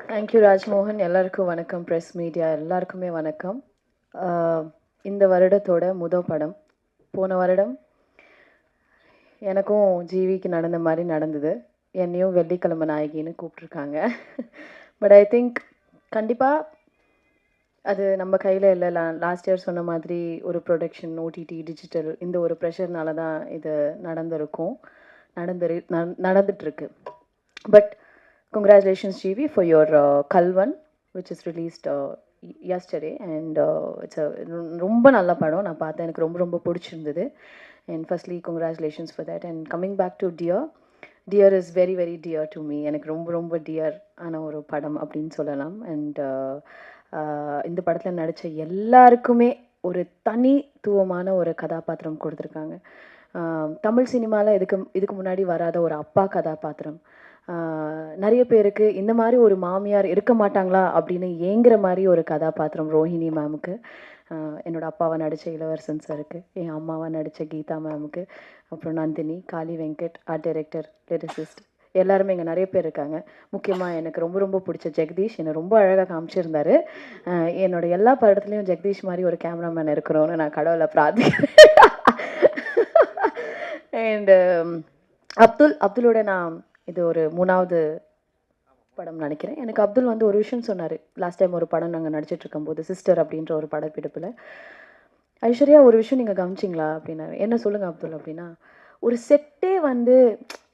Thank you Rajmohan. எல்லாருக்கும் வணக்கம். Press media எல்லாருக்குமே வணக்கம். இந்த வருடத்தோட படம். போன வருடம் எனக்கும் ஜிவிக்கு நடந்த மாதிரி நடந்தது. என்னையும் வெள்ளிக்கிழமை நாயகின்னு கூப்பிட்ருக்காங்க. பட் ஐ திங்க் கண்டிப்பாக அது நம்ம கையில் இல்லை. லாஸ்ட் இயர் சொன்ன மாதிரி ஒரு ப்ரொடக்ஷன், ஓடிடி, டிஜிட்டல், இந்த ஒரு ப்ரெஷர்னால தான் இது நடந்துட்டுருக்கு. But congratulations GV for your Kalvan, which is released yesterday, and it's a ரொம்ப நல்ல படம். நான் பார்த்தேன், எனக்கு ரொம்ப ரொம்ப பிடிச்சிருந்தது. And firstly congratulations for that. And coming back to Dear is very very dear to me. எனக்கு ரொம்ப ரொம்ப dear ஆன ஒரு படம் அப்படின்னு சொல்லலாம். And இந்த படத்தில் நடித்த எல்லாருக்குமே ஒரு தனித்துவமான ஒரு கதாபாத்திரம் கொடுத்துருக்காங்க. தமிழ் சினிமாவில் இதுக்கு முன்னாடி வராத ஒரு அப்பா கதாபாத்திரம். நிறைய பேருக்கு இந்த மாதிரி ஒரு மாமியார் இருக்க மாட்டாங்களா அப்படின்னு ஏங்குற மாதிரி ஒரு கதாபாத்திரம் ரோஹிணி மேமுக்கு, என்னோடய அப்பாவை நடித்த இளவரசன் சாருக்கு, என் அம்மாவை நடித்த கீதா மேமுக்கு, அப்புறம் நந்தினி, காளி வெங்கட், ஆர்ட் டைரக்டர், லிரிசிஸ்ட், எல்லாருமே இங்கே நிறைய பேர் இருக்காங்க. முக்கியமாக எனக்கு ரொம்ப ரொம்ப பிடிச்ச ஜெகதீஷ் என்னை ரொம்ப அழகாக காமிச்சிருந்தாரு. என்னோட எல்லா படத்துலையும் ஜெகதீஷ் மாதிரி ஒரு கேமராமேன் இருக்கிறோன்னு நான் கடவுளை பிரார்த்திக்கிறேன். அண்ட் அப்துலோட நான் இது ஒரு 3வது படம் நினைக்கிறேன். எனக்கு அப்துல் வந்து ஒரு விஷயம் சொன்னார். லாஸ்ட் டைம் ஒரு படம் நாங்கள் நடிச்சிட்டு இருக்கும்போது, சிஸ்டர் அப்படின்ற ஒரு படப்பிடிப்பில், ஐஸ்வர்யா ஒரு விஷயம் நீங்கள் கவனிச்சிங்களா அப்படின்னாரு. என்ன சொல்லுங்கள் அப்துல் அப்படின்னா, ஒரு செட்டே வந்து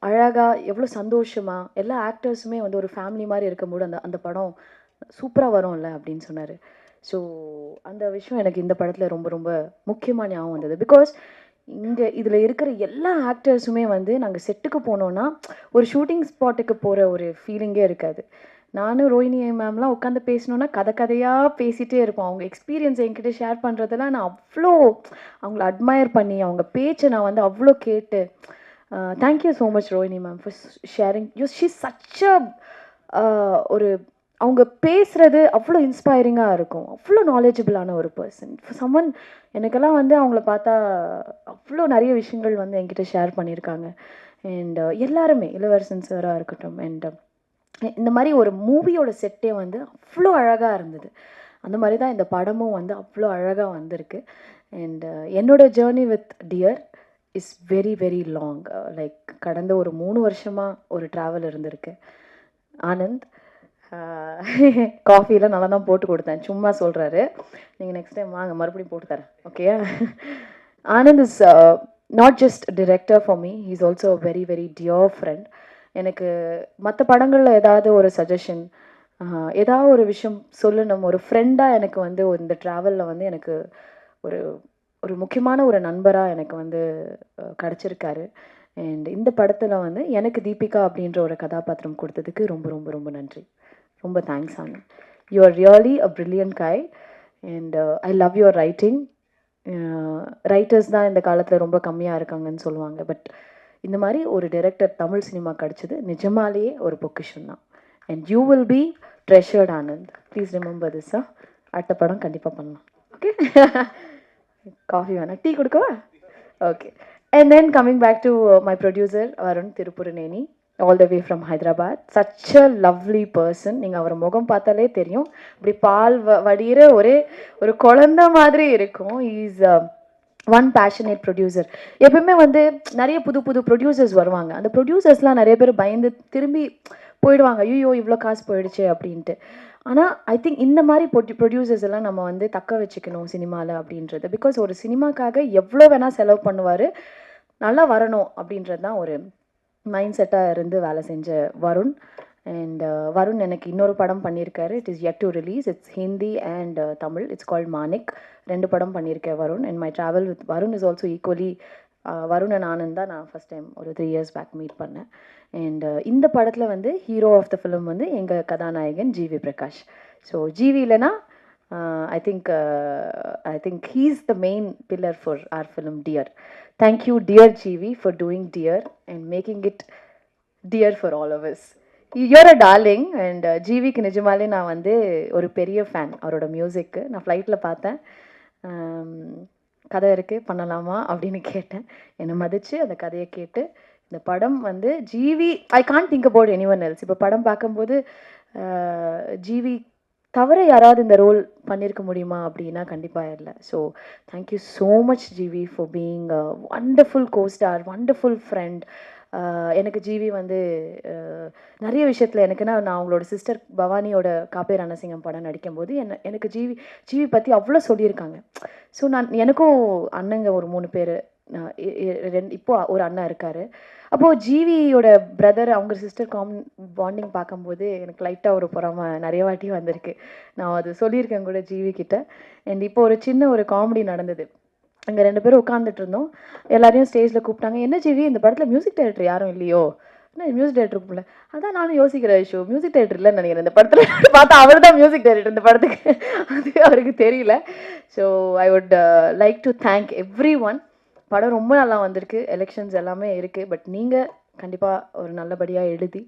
அழகாக எவ்வளோ சந்தோஷமாக எல்லா ஆக்டர்ஸுமே வந்து ஒரு ஃபேமிலி மாதிரி இருக்கும்போது அந்த படம் சூப்பராக வரும்ல அப்படின்னு சொன்னார். ஸோ அந்த விஷயம் எனக்கு இந்த படத்தில் ரொம்ப ரொம்ப முக்கியமாக ஞாபகம் வந்தது. பிகாஸ் இதில் இருக்கிற எல்லா ஆக்டர்ஸுமே வந்து நாங்கள் செட்டுக்கு போனோன்னா ஒரு ஷூட்டிங் ஸ்பாட்டுக்கு போகிற ஒரு ஃபீலிங்கே இருக்காது. நானும் ரோஹிணி மேம்லாம் உட்காந்து பேசணுன்னா கதையாக பேசிகிட்டே இருப்போம். அவங்க எக்ஸ்பீரியன்ஸ் என்கிட்ட ஷேர் பண்ணுறதெல்லாம் நான் அவ்வளோ அவங்கள அட்மையர் பண்ணி, அவங்க பேச்சை நான் வந்து அவ்வளோ கேட்டு, thank you so much Rohini ma'am for sharing. She's such a ஒரு அவங்க பேசுகிறது அவ்வளோ இன்ஸ்பைரிங்காக இருக்கும். அவ்வளோ நாலேஜபிளான ஒரு பர்சன். சம்மன் எனக்கெல்லாம் வந்து அவங்கள பார்த்தா அவ்வளோ நிறைய விஷயங்கள் வந்து என்கிட்ட ஷேர் பண்ணியிருக்காங்க. அண்ட் எல்லாருமே, இளவரசன் சாராக இருக்கட்டும், அண்ட் இந்த மாதிரி ஒரு மூவியோட செட்டே வந்து அவ்வளோ அழகாக இருந்தது. அந்த மாதிரி தான் இந்த படமும் வந்து அவ்வளோ அழகாக வந்திருக்கு. அண்ட் என்னோட journey with dear is very very long. Like கடந்த ஒரு 3 வருஷமாக ஒரு ட்ராவல் இருந்திருக்கு. ஆனந்த் காஃபியெல்லாம் நல்லா தான் போட்டு கொடுத்தேன், சும்மா சொல்கிறாரு. நீங்கள் நெக்ஸ்ட் டைம் வாங்க, மறுபடியும் போட்டு தரேன், ஓகேயா? Anand is not just director for me, he is also very very dear friend. எனக்கு மற்ற படங்களில் ஏதாவது ஒரு சஜஷன், ஏதாவது ஒரு விஷயம் சொல்லணும், ஒரு ஃப்ரெண்டாக எனக்கு வந்து இந்த ட்ராவலில் வந்து எனக்கு ஒரு ஒரு முக்கியமான ஒரு நண்பராக எனக்கு வந்து கிடச்சிருக்காரு. அண்ட் இந்த படத்தில் வந்து எனக்கு தீபிகா அப்படின்ற ஒரு கதாபாத்திரம் கொடுத்ததுக்கு ரொம்ப ரொம்ப ரொம்ப நன்றி. ரொம்ப thanks Anand. You are really a brilliant guy. And I love your writing. Writers தான் இந்த காலத்தில் ரொம்ப கம்மியாக இருக்காங்கன்னு சொல்லுவாங்க. பட் இந்த மாதிரி ஒரு டைரக்டர் தமிழ் சினிமா கிடச்சிது நிஜமாலேயே ஒரு பொக்கிஷன் தான். And you will be treasured Anand. Please remember this. அடுத்த படம் கண்டிப்பாக பண்ணலாம், ஓகே? காஃபி வேணா, டீ கொடுக்கவா? Okay. And then coming back to my producer Varun Tiruppuraneni, all the way from Hyderabad. Such a lovely person. நீங்கள் அவர் முகம் பார்த்தாலே தெரியும், இப்படி பால் வடிகிற ஒரு குழந்த மாதிரி இருக்கும். Is one passionate producer. எப்பவுமே வந்து நிறைய புது புது ப்ரொடியூசர்ஸ் வருவாங்க. அந்த ப்ரொடியூசர்ஸ்லாம் நிறைய பேர் பயந்து திரும்பி போயிடுவாங்க, ஐயோ இவ்வளோ காசு போயிடுச்சு அப்படின்ட்டு. ஆனால் ஐ திங்க் இந்த மாதிரி ப்ரொடியூசர்ஸ் எல்லாம் நம்ம வந்து தக்க வச்சுக்கணும் சினிமாவில் அப்படின்றது. பிகாஸ் ஒரு சினிமாக்காக எவ்வளோ வேணால் செலவு பண்ணுவார், நல்லா வரணும் அப்படின்றது தான் ஒரு மைண்ட் செட்டாக இருந்து வேலை செஞ்ச வருண். அண்ட் வருண் எனக்கு இன்னொரு படம் பண்ணியிருக்காரு. It is yet to release. It's Hindi and Tamil. It's called Manik. 2 படம் பண்ணியிருக்கேன் Varun. And my travel with Varun is also equally. Varun and Anand தான் நான் ஃபஸ்ட் டைம் ஒரு 3 இயர்ஸ் பேக் மீட் பண்ணேன். அண்ட் இந்த படத்தில் வந்து ஹீரோ ஆஃப் த ஃபிலிம் வந்து எங்கள் கதாநாயகன் ஜிவி பிரகாஷ். ஸோ ஜிவி இல்லைனா I think he's the main pillar for our film Dear. Thank you dear GV for doing Dear and making it dear for all of us. You're a darling. And ஜிவிக்கு நிஜமாலே நான் வந்து ஒரு பெரிய fan. அவரோட மியூசிக்கு நான் ஃப்ளைட்டில் பார்த்தேன். கதை இருக்குது பண்ணலாமா அப்படின்னு கேட்டேன். என்னை மதித்து அந்த கதையை கேட்டு இந்த படம் வந்து GV, I can't think about anyone else. இப்போ படம் பார்க்கும்போது ஜிவி தவிர யாராவது இந்த ரோல் பண்ணியிருக்க முடியுமா அப்படின்னா கண்டிப்பாக இல்லை. So thank you so much GV for being wonderful costar, wonderful friend. எனக்கு ஜிவி வந்து நிறைய விஷயத்தில் எனக்குன்னா, நான் அவங்களோட சிஸ்டர் பவானியோட காப்பே ரணசிங்கம் படம் நடிக்கும்போது எனக்கு ஜிவி ஜிவி பற்றி அவ்வளோ சொல்லியிருக்காங்க. ஸோ எனக்கும் அண்ணங்க ஒரு 3 பேர், இப்போ ஒரு அண்ணா இருக்கார். அப்போது ஜிவியோட பிரதர் அவங்க சிஸ்டர் பாண்டிங் பார்க்கும்போது எனக்கு லைட்டாக ஒரு பொறாமை நிறைய வாட்டி வந்திருக்கு. நான் அது சொல்லியிருக்கேன் கூட ஜிவி கிட்ட. அண்ட் இப்போ ஒரு சின்ன ஒரு காமெடி நடந்தது. அங்கே 2 பேரும் உட்காந்துட்டு இருந்தோம். எல்லாரையும் ஸ்டேஜில் கூப்பிட்டாங்க. என்ன ஜிவி இந்த படத்தில் மியூசிக் டைரக்டர் யாரும் இல்லையோ? என்ன மியூசிக் டைரக்டர் கூப்பிடல? அதான் நானும் யோசிக்கிறேன் ஐஷோ, மியூசிக் டைரக்டர் இல்லைன்னு நினைக்கிறேன் இந்த படத்தில். பார்த்தா அவர் தான் மியூசிக் டைரக்டர் இந்த படத்துக்கு. அது அவருக்கு தெரியல. So I would like to thank every one. படம் ரொம்ப நல்லா வந்திருக்கு. எலெக்ஷன்ஸ் எல்லாமே இருக்குது. பட் நீங்கள் கண்டிப்பாக ஒரு நல்லபடியாக எழுதி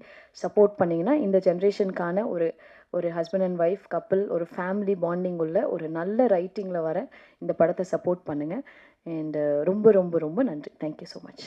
சப்போர்ட் பண்ணிங்கன்னா இந்த ஜென்ரேஷனுக்கான ஒரு ஒரு ஹஸ்பண்ட் அண்ட் ஒய்ஃப் கப்பிள், ஒரு ஃபேமிலி பாண்டிங் உள்ள ஒரு நல்ல ரைட்டிங்கில் வர இந்த படத்தை சப்போர்ட் பண்ணுங்கள். அண்ட் ரொம்ப ரொம்ப ரொம்ப நன்றி. Thank you so much.